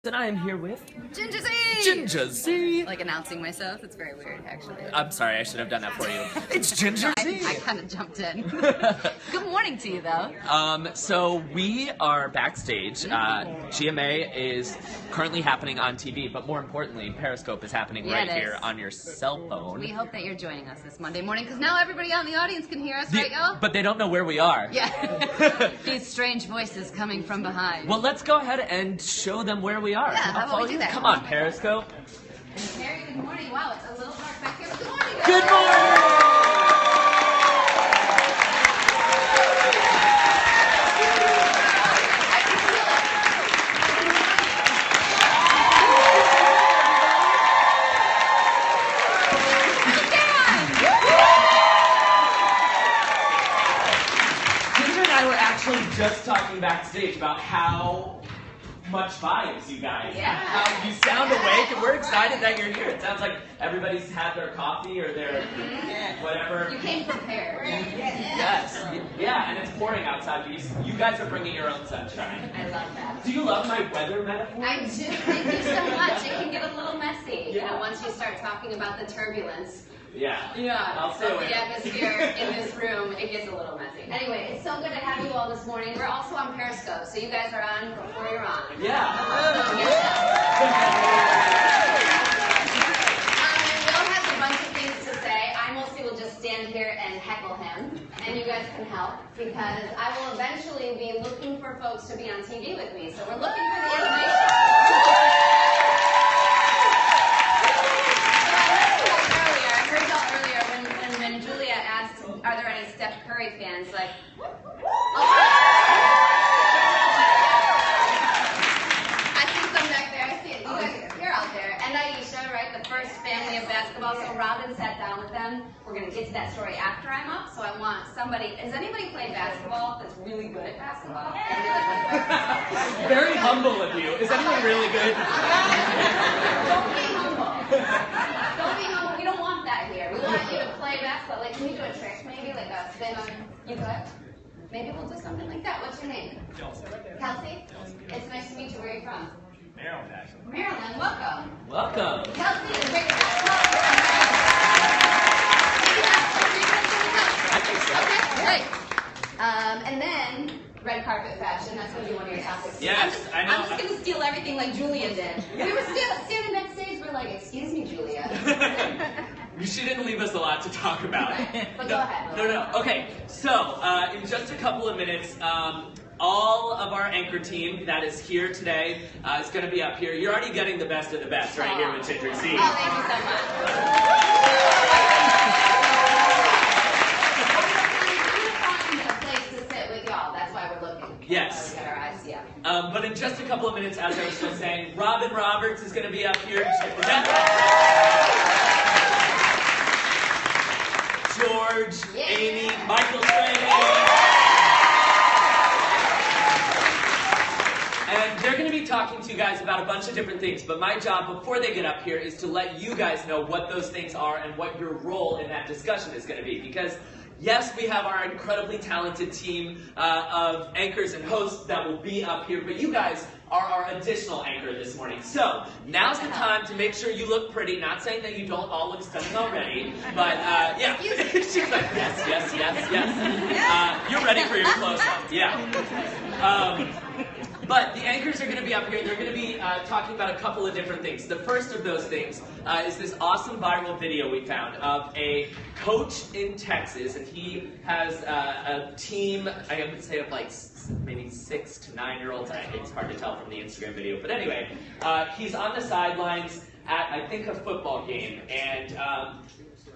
And I am here with Ginger Z! Ginger Z! Like announcing myself, it's very weird actually. I'm sorry, I should have done that for you. It's Ginger Z! I kind of jumped in. Good morning to you though. So we are backstage. GMA is currently happening on TV, but more importantly, Periscope is happening right here on your cell phone. We hope that you're joining us this Monday morning, because now everybody out in the audience can hear us, right y'all? But they don't know where we are. Yeah. These strange voices coming from behind. Well, let's go ahead and show them where we are. Yeah, how about we do that? Come on, Periscope. Mary, good morning. Wow, it's a little dark back here. Good morning, guys. Good morning! Ginger and I were actually just talking backstage about how much vibes, you guys. Yeah. How you sound awake, and we're excited that you're here. It sounds like everybody's had their coffee or their whatever. You came prepared. Yes. Yeah, and it's pouring outside. You guys are bringing your own sunshine. I love that. Do you love my weather metaphor? I do. Thank you so much. It can get a little messy, you know, once you start talking about the turbulence. Yeah. Yeah, I'll stay so away. the atmosphere in this room, it gets a little messy. Anyway, it's so good to have you all this morning. We're also on Periscope, so you guys are on before you're on. Yeah. Will has a bunch of things to say. I mostly will just stand here and heckle him, and you guys can help, because I will eventually be looking for folks to be on TV with me. So we're looking for the information. When Julia asked, are there any Steph Curry fans, like, I see some back there, I see it, you guys, you're out there, and Aisha, right, the first family of basketball, so Robin sat down with them. We're going to get to that story after I'm up, so I want somebody, has anybody played basketball that's really good at basketball? Very humble of you. Is anyone really good? Don't be humble. Don't be humble. We don't want that here. We want you to play basketball. Like, can you do a trick maybe? Like a spin on... You could? Maybe we'll do something like that. What's your name? Kelsey? It's nice to meet you. Where are you from? Maryland, actually. Maryland. Welcome. Welcome. Kelsey is great basketball. I think so. Okay, great. And then... red carpet fashion, that's going to be one of your topics. Yes, I know. I'm just going to steal everything like Julia did. We were standing backstage, we're like, excuse me, Julia. She didn't leave us a lot to talk about. Right. But go ahead. No. Okay, so in just a couple of minutes, all of our anchor team that is here today is going to be up here. You're already getting the best of the best right here with Ginger Z. Oh, thank you so much. Yes. Get our eyes, yeah. But in just a couple of minutes, as I was just saying, Robin Roberts is going to be up here. George, Amy, Michael Training. And they're going to be talking to you guys about a bunch of different things. But my job before they get up here is to let you guys know what those things are and what your role in that discussion is going to be. Because yes, we have our incredibly talented team of anchors and hosts that will be up here, but you guys are our additional anchor this morning. So, now's the time to make sure you look pretty. Not saying that you don't all look stunning already, but yeah. She's like, yes. You're ready for your close-up. Yeah. But the anchors are going to be up here. They're going to be talking about a couple of different things. The first of those things is this awesome viral video we found of a coach in Texas, and he has a team, I would say, of like maybe 6 to 9-year-olds. It's hard to tell from the Instagram video. But anyway, he's on the sidelines at, I think, a football game. And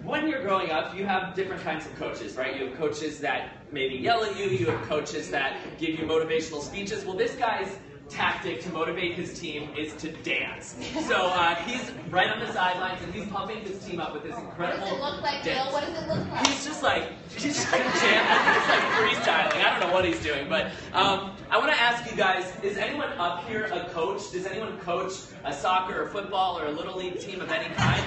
when you're growing up, you have different kinds of coaches, right? You have coaches that maybe yell at you. You have coaches that give you motivational speeches. Well, this guy's tactic to motivate his team is to dance. So he's right on the sidelines, and he's pumping his team up with this incredible What does it look like, dance. Bill? What does it look like? He's just like jam. I think it's like freestyling. I don't know what he's doing, but I want to ask you guys: is anyone up here a coach? Does anyone coach a soccer or football or a little league team of any kind?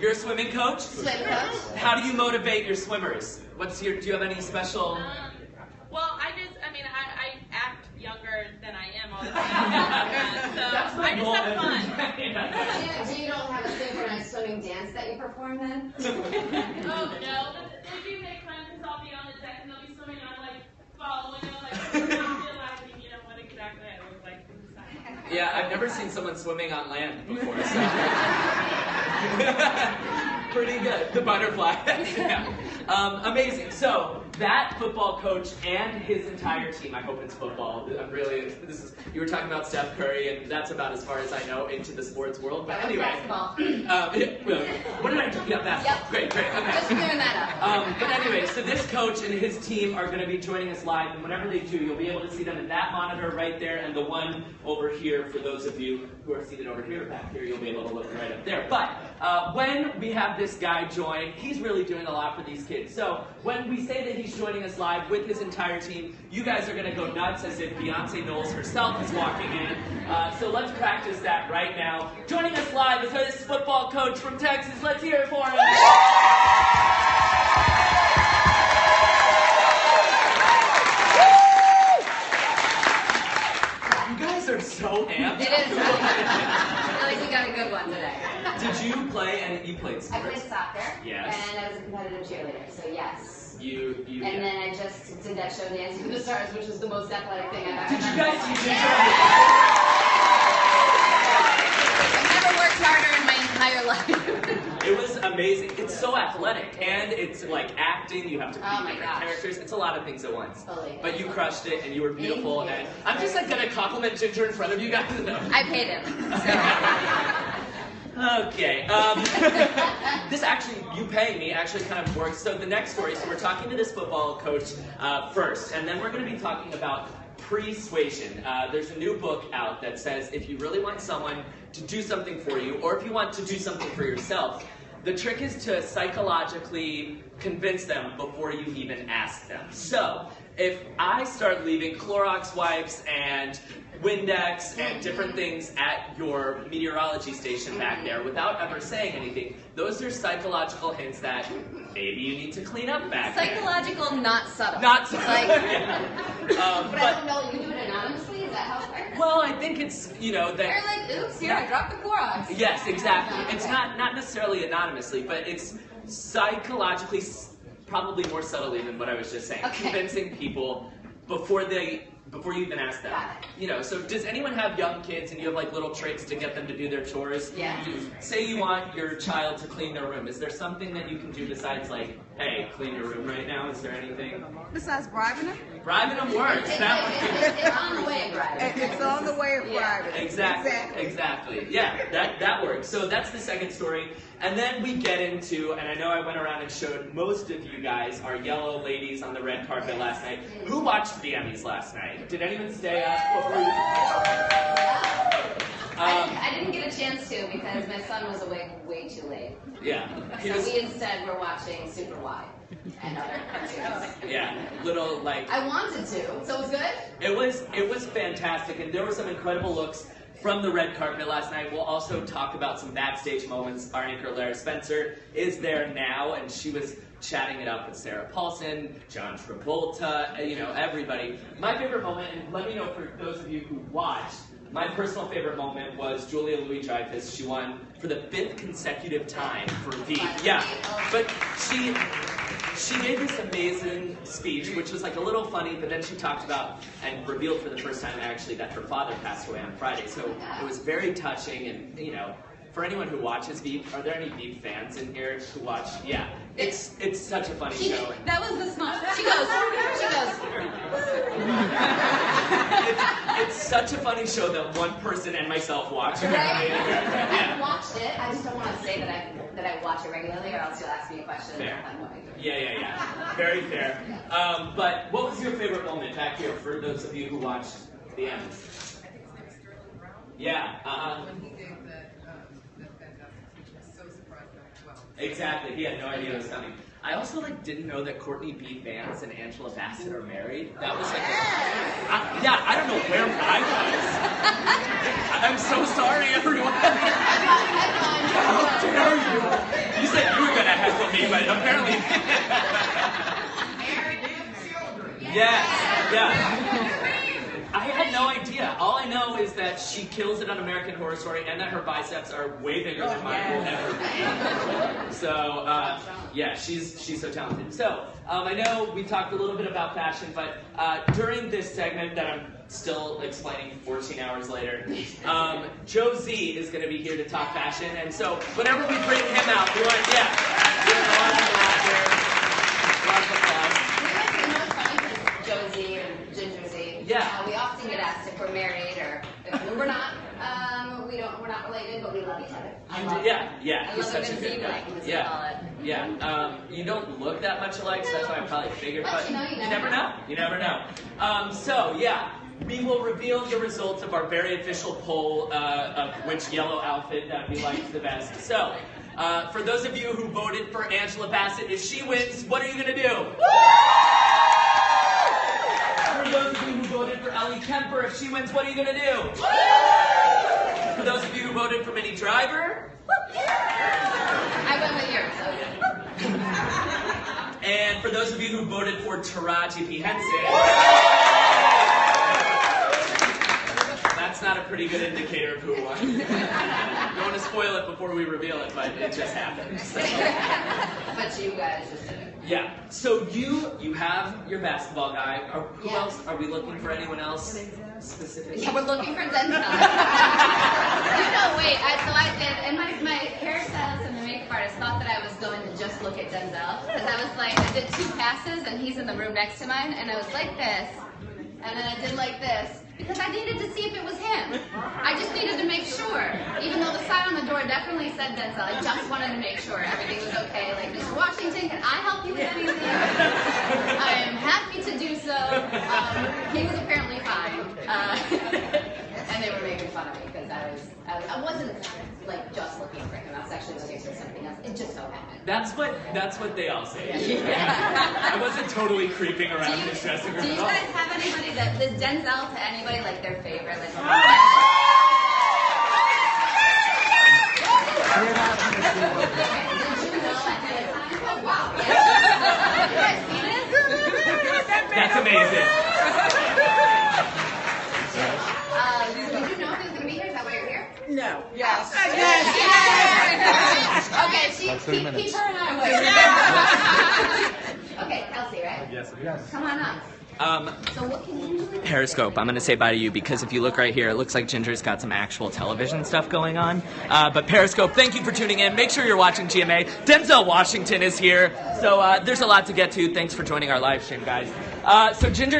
You're a swimming coach? Swim coach. How do you motivate your swimmers? Do you have any special? Well, I act younger than I am all the time. So you don't have a synchronized swimming dance that you perform then? Oh no, but they do make fun because I'll be on the deck and they'll be swimming. I'm like following them, like realizing, what exactly I look like inside. Yeah, I've never seen someone swimming on land before, so. Pretty good. The butterfly. Yeah. Amazing. So that football coach and his entire team, I hope it's football. I'm really, you were talking about Steph Curry, and that's about as far as I know into the sports world. But anyway. Basketball. What did I do? Yeah, basketball. Yep. Great. Okay. Just clearing that up. But anyway, so this coach and his team are going to be joining us live, and whenever they do, you'll be able to see them in that monitor right there, and the one over here for those of you who are seated over here, back here, you'll be able to look right up there. But when we have this guy join, he's really doing a lot for these kids. So when we say that he's joining us live with his entire team, you guys are going to go nuts as if Beyonce Knowles herself is walking in. So let's practice that right now. Joining us live is this football coach from Texas. Let's hear it for him. You guys are so amped. It is. I feel like we got a good one today. Did you play, and you played I sports? played soccer. Yes. And I was a competitive cheerleader, so yes. You. And then I just did that show, Dancing with the Stars, which was the most athletic thing I've ever Did you done. guys? You did. I've never worked harder in my entire life. It was amazing. It's so athletic, and it's like acting. You have to be Oh my different gosh. characters. It's a lot of things at once. Totally. But you crushed it, and you were beautiful. Thank you. And I'm just like gonna compliment Ginger in front of you guys. No. I paid him. So. Okay. This actually, you paying me, actually kind of works. So the next story, so we're talking to this football coach first, and then we're going to be talking about persuasion. There's a new book out that says if you really want someone to do something for you, or if you want to do something for yourself, the trick is to psychologically convince them before you even ask them. So if I start leaving Clorox wipes and Windex and different things at your meteorology station back there without ever saying anything, those are psychological hints that maybe you need to clean up back there. Psychological, not subtle. Not subtle. Like, Yeah. but I don't know, you do it anonymously? Is that how it works? Well, I think it's, They're that... like, oops, here, I dropped the Clorox. Yes, exactly. Okay. It's not necessarily anonymously, but it's psychologically probably more subtly than what I was just saying. Okay. Convincing people before you even ask them. Got it. So does anyone have young kids and you have like little tricks to get them to do their chores? Yeah. Say you want your child to clean their room. Is there something that you can do besides like, hey, clean your room right now? Is there anything? Besides bribing them? Bribing them works. It's on the way, right? It's on the way of Yeah. bribing them. Exactly. Yeah, that works. So that's the second story. And then we get into, and I know I went around and showed most of you guys our yellow ladies on the red carpet last night. Who watched the Emmys last night? Did anyone stay up? I didn't get a chance to because my son was awake way too late. Yeah. So we instead were watching Super Y and other cartoons. Yeah, little like... I wanted to, so it was good? It was fantastic, and there were some incredible looks from the red carpet last night. We'll also talk about some backstage moments. Our anchor, Lara Spencer, is there now, and she was chatting it up with Sarah Paulson, John Travolta, everybody. My favorite moment, and let me know for those of you who watched, my personal favorite moment was Julia Louis-Dreyfus. She won for the 5th consecutive time for Veep. Yeah, but she gave this amazing speech, which was like a little funny, but then she talked about and revealed for the first time actually that her father passed away on Friday. So it was very touching, and for anyone who watches Veep, are there any Veep fans in here who watch? Yeah, it's such a funny show. That was the smart. She goes. It's such a funny show that one person and myself watch. Right? Yeah. I've watched it. I just don't want to say that I watch it regularly, or else you'll ask me a question. Fair. I'm going to. Yeah. Very fair. But what was your favorite moment back here for those of you who watched the end? I think his name is Sterling Brown. Yeah. When he did that fantastic speech, I was so surprised by it. Well, Exactly. He had no idea it was coming. I also didn't know that Courtney B. Vance and Angela Bassett are married. That was I don't know where I was. I'm so sorry, everyone. How dare you? You said you were gonna heckle me, but apparently. married with children. Yes. Yeah. I had no idea. All I know is that she kills it on American Horror Story and that her biceps are way bigger than mine will ever be. So, yeah, she's so talented. So, I know we talked a little bit about fashion, but during this segment that I'm still explaining 14 hours later, Joe Z is going to be here to talk fashion, and so whenever we bring him out, we want, yeah, we have a lot of laughter, a lot of applause. You know what's funny? 'Cause Joe Z and Ginger Z. Yeah. We often get asked if we're married or if we're not. We're not related, but we love each other. I love Yeah, him. yeah, I he's love such a him good in guy. Z-like, as we Yeah, call it. yeah. You don't look that much alike, so that's why I probably figured, But but you know, you never know. You never know. So, yeah, we will reveal the results of our very official poll of which yellow outfit that we liked the best. So, for those of you who voted for Angela Bassett, if she wins, what are you going to do? For those of you who voted for Ellie Kemper, if she wins, what are you going to do? For those of you who voted for Minnie Driver, I went with yours. Okay. and for those of you who voted for Taraji P. Henson, that's not a pretty good indicator of who won. Don't want to spoil it before we reveal it, but it just happened. So. But you guys just did it. Yeah. So you have your basketball guy. Who Yeah. else? Are we looking for anyone else specific? Yeah, we're looking for Denzel. So I did, and my hairstylist and the makeup artist thought that I was going to just look at Denzel, because I was like, I did 2 passes, and he's in the room next to mine, and I was like this, and then I did like this, because I needed to see if it was him. I just needed to make sure, even though the sign on the door definitely said Denzel, I just wanted to make sure everything was okay. Like, Mr. Washington, can I help you with anything? I am happy to do so. He was apparently fine. And they were making fun of me because I wasn't like just looking for him. I was actually looking for something else. It just so happened. That's what they all say. Yeah. I wasn't totally creeping around his dressing room Do you at all. guys have anybody that is Denzel to anybody like their favorite? Like, oh wow! You guys see this? That's amazing. Did you know he was gonna be here? Is that why you're here? No. Yes. Okay, keep her and I away. Okay, Kelsey, right? Yes. Come on up. So what can you do? Periscope, I'm going to say bye to you because if you look right here, it looks like Ginger's got some actual television stuff going on. But Periscope, thank you for tuning in. Make sure you're watching GMA. Denzel Washington is here. So there's a lot to get to. Thanks for joining our live stream, guys. So Ginger's